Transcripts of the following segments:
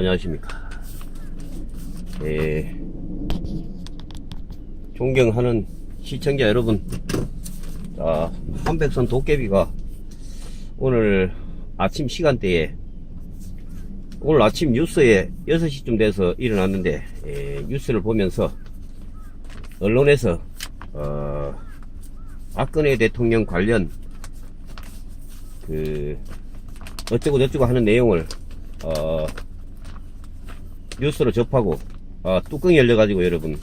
안녕하십니까. 존경하는 시청자 여러분, 자, 한백선 도깨비가 오늘 아침 시간대에, 오늘 아침 뉴스에 6시쯤 돼서 일어났는데, 뉴스를 보면서 언론에서 박근혜 대통령 관련 어쩌고 저쩌고 하는 내용을 뉴스로 접하고 뚜껑이 열려가지고 여러분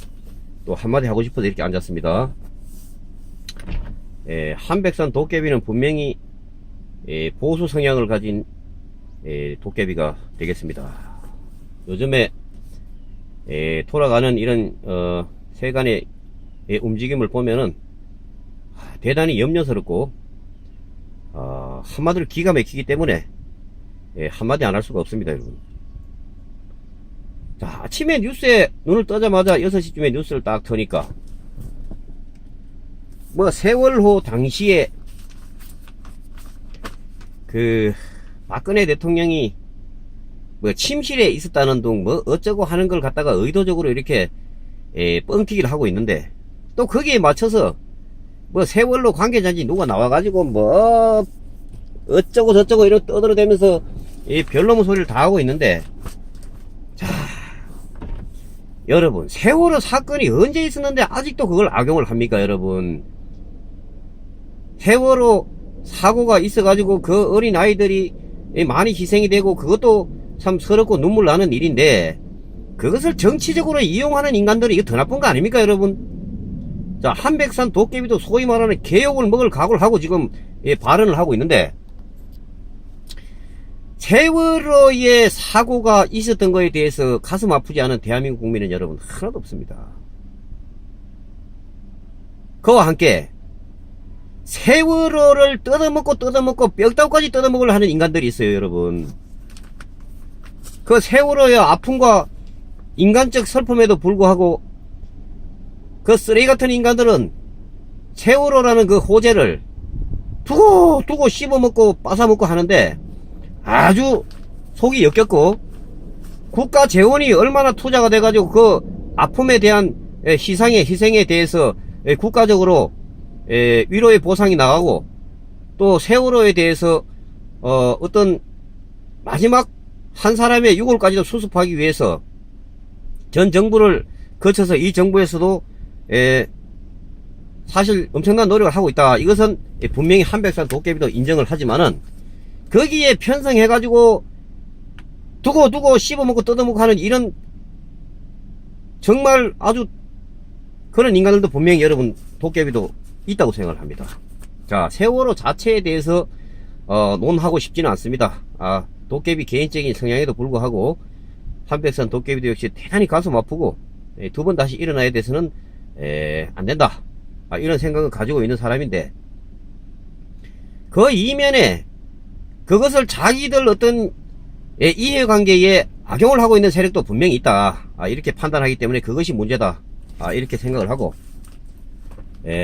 또 한마디 하고 싶어서 이렇게 앉았습니다. 한백선 도깨비는 분명히 보수 성향을 가진 도깨비가 되겠습니다. 요즘에 돌아가는 이런 세간의 움직임을 보면은 대단히 염려스럽고 한마디로 기가 막히기 때문에 한마디 안 할 수가 없습니다, 여러분. 자, 아침에 뉴스에 눈을 뜨자마자 6시쯤에 뉴스를 딱 트니까 세월호 당시에 박근혜 대통령이 침실에 있었다는 둥 어쩌고 하는 걸 갖다가 의도적으로 이렇게 뻥튀기를 하고 있는데, 또 거기에 맞춰서 세월호 관계자인지 누가 나와가지고 어쩌고 저쩌고 이렇게 떠들어대면서 별놈의 소리를 다 하고 있는데, 자, 여러분, 세월호 사건이 언제 있었는데 아직도 그걸 악용을 합니까, 여러분? 세월호 사고가 있어가지고 그 어린 아이들이 많이 희생이 되고 그것도 참 서럽고 눈물 나는 일인데, 그것을 정치적으로 이용하는 인간들이 이거 더 나쁜 거 아닙니까, 여러분? 자, 한백산 도깨비도 소위 말하는 개욕을 먹을 각오를 하고 지금 발언을 하고 있는데, 세월호의 사고가 있었던 거에 대해서 가슴 아프지 않은 대한민국 국민은 여러분 하나도 없습니다. 그와 함께 세월호를 뜯어먹고 뼈다귀까지 뜯어먹으려 하는 인간들이 있어요, 여러분. 그 세월호의 아픔과 인간적 슬픔에도 불구하고 그 쓰레기 같은 인간들은 세월호라는 그 호재를 두고 씹어먹고 뺏어먹고 하는데, 아주 속이 역겹고, 국가 재원이 얼마나 투자가 돼가지고 그 아픔에 대한 희생에 대해서 국가적으로 위로의 보상이 나가고, 또 세월호에 대해서 어떤 마지막 한 사람의 유골까지도 수습하기 위해서 전 정부를 거쳐서 이 정부에서도 사실 엄청난 노력을 하고 있다. 이것은 분명히 한백산 도깨비도 인정을 하지만은, 거기에 편성해가지고 두고 씹어먹고 뜯어먹고 하는 이런 정말 아주 그런 인간들도 분명히 여러분 도깨비도 있다고 생각을 합니다. 자, 세월호 자체에 대해서 논하고 싶지는 않습니다. 도깨비 개인적인 성향에도 불구하고 한백산 도깨비도 역시 대단히 가슴 아프고 두 번 다시 일어나야 돼서는 안 된다, 이런 생각을 가지고 있는 사람인데, 그 이면에 그것을 자기들 어떤 이해관계에 악용을 하고 있는 세력도 분명히 있다, 이렇게 판단하기 때문에 그것이 문제다, 이렇게 생각을 하고,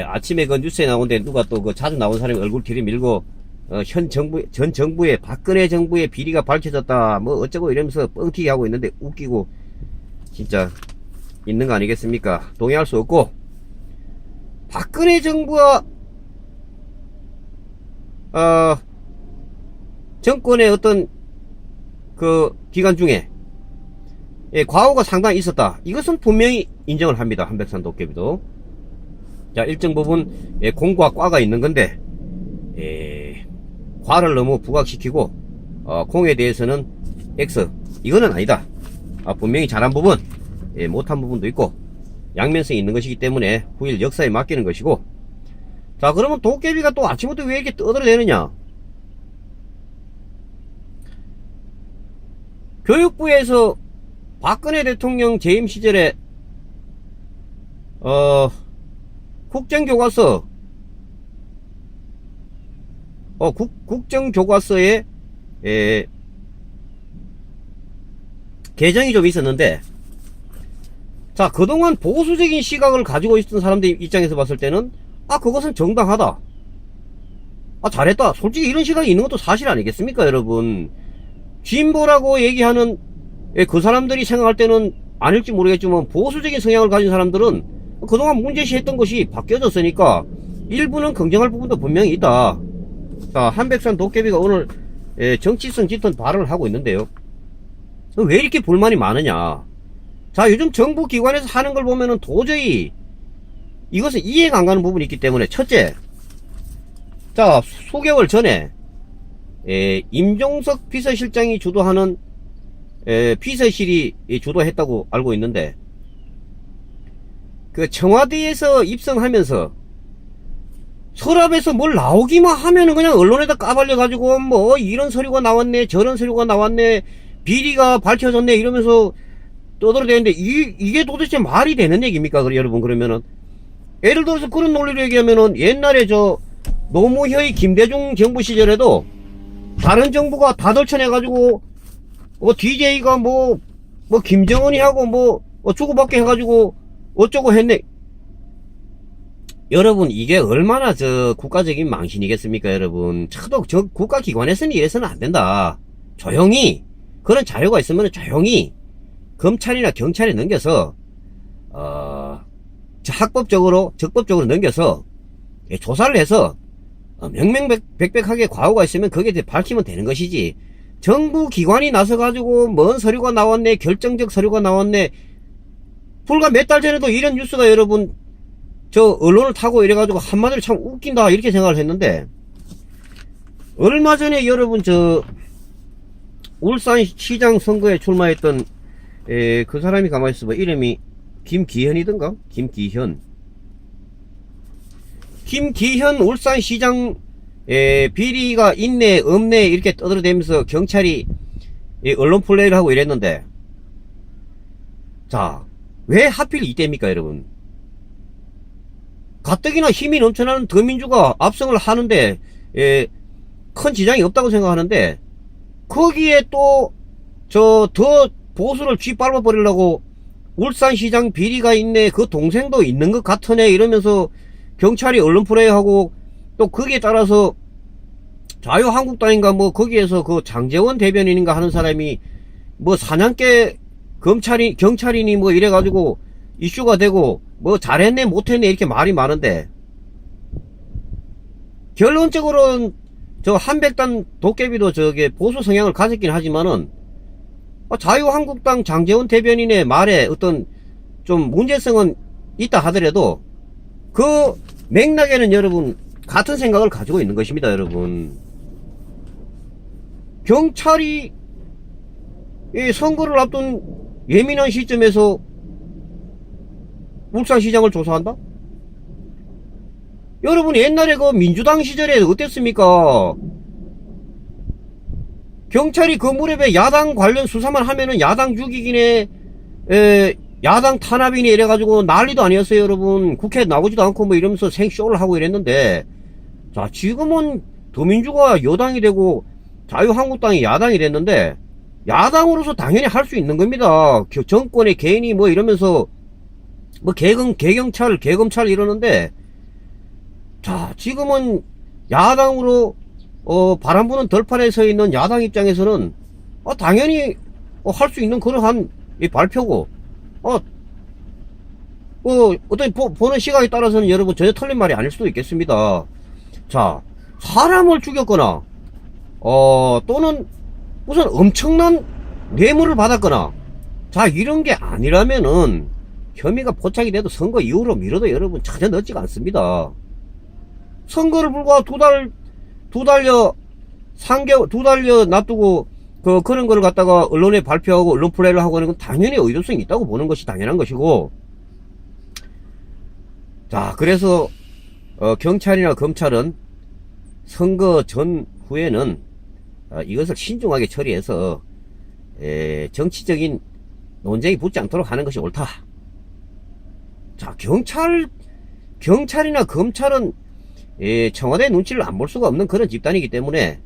아침에 그 뉴스에 나오는데 누가 또 그 자주 나온 사람이 얼굴 들이밀고 전 정부의 박근혜 정부의 비리가 밝혀졌다 어쩌고 이러면서 뻥튀기 하고 있는데 웃기고 진짜 있는 거 아니겠습니까? 동의할 수 없고, 박근혜 정부와 정권의 어떤 그 기간 중에 과오가 상당히 있었다, 이것은 분명히 인정을 합니다, 한백산 도깨비도. 자, 일정 부분 공과 과가 있는 건데, 과를 너무 부각시키고 공에 대해서는 X, 이거는 아니다. 분명히 잘한 부분, 못한 부분도 있고 양면성이 있는 것이기 때문에 후일 역사에 맡기는 것이고. 자, 그러면 도깨비가 또 아침부터 왜 이렇게 떠들어대느냐? 교육부에서 박근혜 대통령 재임 시절에 국정교과서에 개정이 좀 있었는데, 자, 그동안 보수적인 시각을 가지고 있던 사람들 입장에서 봤을 때는 그것은 정당하다, 잘했다, 솔직히 이런 시각이 있는 것도 사실 아니겠습니까, 여러분? 진보라고 얘기하는 예, 그 사람들이 생각할 때는 아닐지 모르겠지만 보수적인 성향을 가진 사람들은 그동안 문제시했던 것이 바뀌어졌으니까 일부는 긍정할 부분도 분명히 있다. 자, 한백산 도깨비가 오늘 정치성 짙은 발언을 하고 있는데요. 왜 이렇게 불만이 많으냐. 자, 요즘 정부 기관에서 하는 걸 보면은 도저히 이것은 이해가 안 가는 부분이 있기 때문에, 첫째, 자, 수개월 전에 임종석 비서실장이 주도하는 비서실이 주도했다고 알고 있는데, 그 청와대에서 입성하면서 서랍에서 뭘 나오기만 하면은 그냥 언론에다 까발려 가지고 뭐 이런 서류가 나왔네, 저런 서류가 나왔네, 비리가 밝혀졌네 이러면서 떠들어대는데, 이게 도대체 말이 되는 얘기입니까? 여러분, 그러면은 예를 들어서 그런 논리로 얘기하면은 옛날에 저 노무현의 김대중 정부 시절에도 다른 정부가 다 덜쳐내가지고 DJ가 뭐 김정은이 하고 뭐 주고받게 해가지고 어쩌고 했네. 여러분, 이게 얼마나 저 국가적인 망신이겠습니까? 여러분, 저도 저 국가기관에서는 이래서는 안 된다. 조용히, 그런 자료가 있으면 조용히 검찰이나 경찰에 넘겨서 적법적으로 넘겨서 조사를 해서 명명백백하게 과오가 있으면 그게 밝히면 되는 것이지, 정부 기관이 나서 가지고 뭔 서류가 나왔네, 결정적 서류가 나왔네. 불과 몇 달 전에도 이런 뉴스가 여러분 저 언론을 타고 이래가지고 한마디로 참 웃긴다 이렇게 생각을 했는데, 얼마 전에 여러분 저 울산시장 선거에 출마했던 그 사람이 가만히 있어봐. 이름이 김기현이던가? 김기현 울산시장 비리가 있네 없네 이렇게 떠들어대면서 경찰이 언론 플레이를 하고 이랬는데, 자, 왜 하필 이때입니까 여러분? 가뜩이나 힘이 넘쳐나는 더민주가 압승을 하는데 큰 지장이 없다고 생각하는데, 거기에 또 저 더 보수를 쥐밟아 버리려고 울산시장 비리가 있네, 그 동생도 있는 것 같으네 이러면서 경찰이 언론 플레이하고, 또 거기에 따라서 자유한국당인가 뭐 거기에서 그 장제원 대변인인가 하는 사람이 뭐 사냥개 경찰이니 뭐 이래가지고 이슈가 되고, 뭐 잘했네 못했네 이렇게 말이 많은데, 결론적으로는 저 한백단 도깨비도 저게 보수 성향을 가졌긴 하지만은 자유한국당 장제원 대변인의 말에 어떤 좀 문제성은 있다 하더라도 그 맥락에는 여러분 같은 생각을 가지고 있는 것입니다. 여러분, 경찰이 이 선거를 앞둔 예민한 시점에서 울산시장을 조사한다? 여러분, 옛날에 그 민주당 시절에 어땠습니까? 경찰이 그 무렵에 야당 관련 수사만 하면은 야당 죽이기네, 야당 탄압이네 이래가지고 난리도 아니었어요. 여러분, 국회에 나오지도 않고 뭐 이러면서 생쇼를 하고 이랬는데, 자, 지금은 더민주가 여당이 되고 자유한국당이 야당이 됐는데, 야당으로서 당연히 할 수 있는 겁니다. 정권의 개인이 뭐 이러면서 뭐 개경찰 개검찰 이러는데, 자, 지금은 야당으로 바람 부는 들판에 서 있는 야당 입장에서는 당연히 할 수 있는 그러한 이 발표고, 어떤 보는 시각에 따라서는 여러분 전혀 틀린 말이 아닐 수도 있겠습니다. 자, 사람을 죽였거나 또는 무슨 엄청난 뇌물을 받았거나, 자, 이런 게 아니라면은 혐의가 포착이 돼도 선거 이후로 미뤄도 여러분 전혀 늦지가 않습니다. 선거를 불과 두 달여 놔두고 그런 거를 갖다가 언론에 발표하고 언론 플레이를 하고 하는 건 당연히 의도성이 있다고 보는 것이 당연한 것이고, 자, 그래서 경찰이나 검찰은 선거 전후에는 이것을 신중하게 처리해서 정치적인 논쟁이 붙지 않도록 하는 것이 옳다. 자, 경찰이나 검찰은 청와대 눈치를 안 볼 수가 없는 그런 집단이기 때문에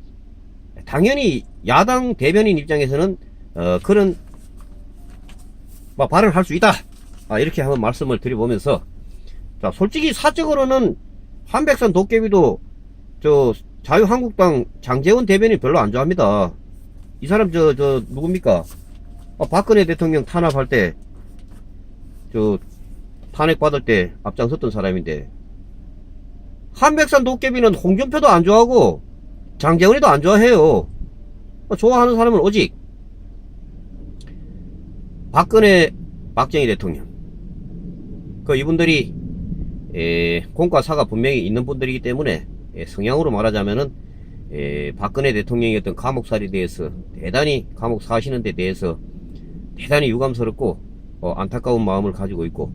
당연히 야당 대변인 입장에서는 그런 발언을 할 수 있다, 이렇게 한번 말씀을 드려보면서, 자, 솔직히 사적으로는 한백산 도깨비도 저 자유한국당 장제원 대변인 별로 안 좋아합니다. 이 사람 저 누굽니까? 박근혜 대통령 탄압할 때, 탄핵받을 때 앞장섰던 사람인데, 한백산 도깨비는 홍준표도 안 좋아하고, 장재원이도 안 좋아해요. 좋아하는 사람은 오직, 박정희 대통령. 이분들이, 공과 사가 분명히 있는 분들이기 때문에, 성향으로 말하자면은, 박근혜 대통령의 어떤 감옥살이에 대해서, 대단히 감옥 사시는 데 대해서, 대단히 유감스럽고, 안타까운 마음을 가지고 있고,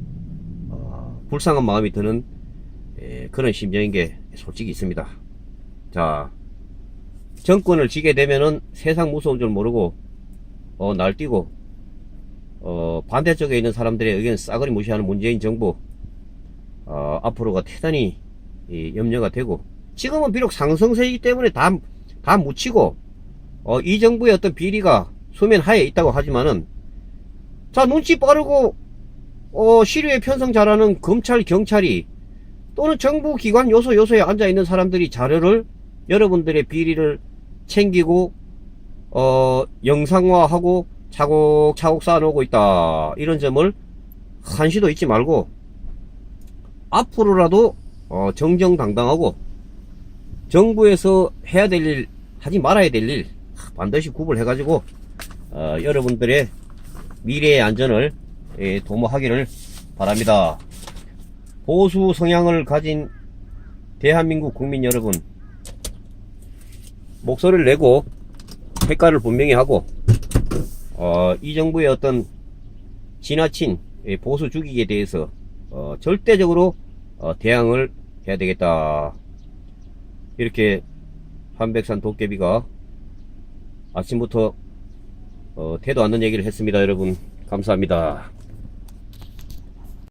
불쌍한 마음이 드는, 그런 심정인 게 솔직히 있습니다. 자, 정권을 지게 되면은 세상 무서운 줄 모르고, 날뛰고, 반대쪽에 있는 사람들의 의견을 싸그리 무시하는 문재인 정부, 앞으로가 대단히 염려가 되고, 지금은 비록 상승세이기 때문에 다 묻히고, 이 정부의 어떤 비리가 수면 하에 있다고 하지만은, 자, 눈치 빠르고, 시류에 편성 잘하는 검찰, 경찰이, 또는 정부 기관 요소에 앉아있는 사람들이 자료를, 여러분들의 비리를 챙기고, 영상화하고, 차곡차곡 쌓아놓고 있다. 이런 점을 한시도 잊지 말고, 앞으로라도, 정정당당하고, 정부에서 해야 될 일, 하지 말아야 될 일, 반드시 구분해가지고, 여러분들의 미래의 안전을 도모하기를 바랍니다. 보수 성향을 가진 대한민국 국민 여러분, 목소리를 내고 색깔을 분명히 하고, 이 정부의 어떤 지나친 보수 주기에 대해서 절대적으로 대항을 해야 되겠다. 이렇게 한백산 도깨비가 아침부터 태도 않는 얘기를 했습니다. 여러분 감사합니다.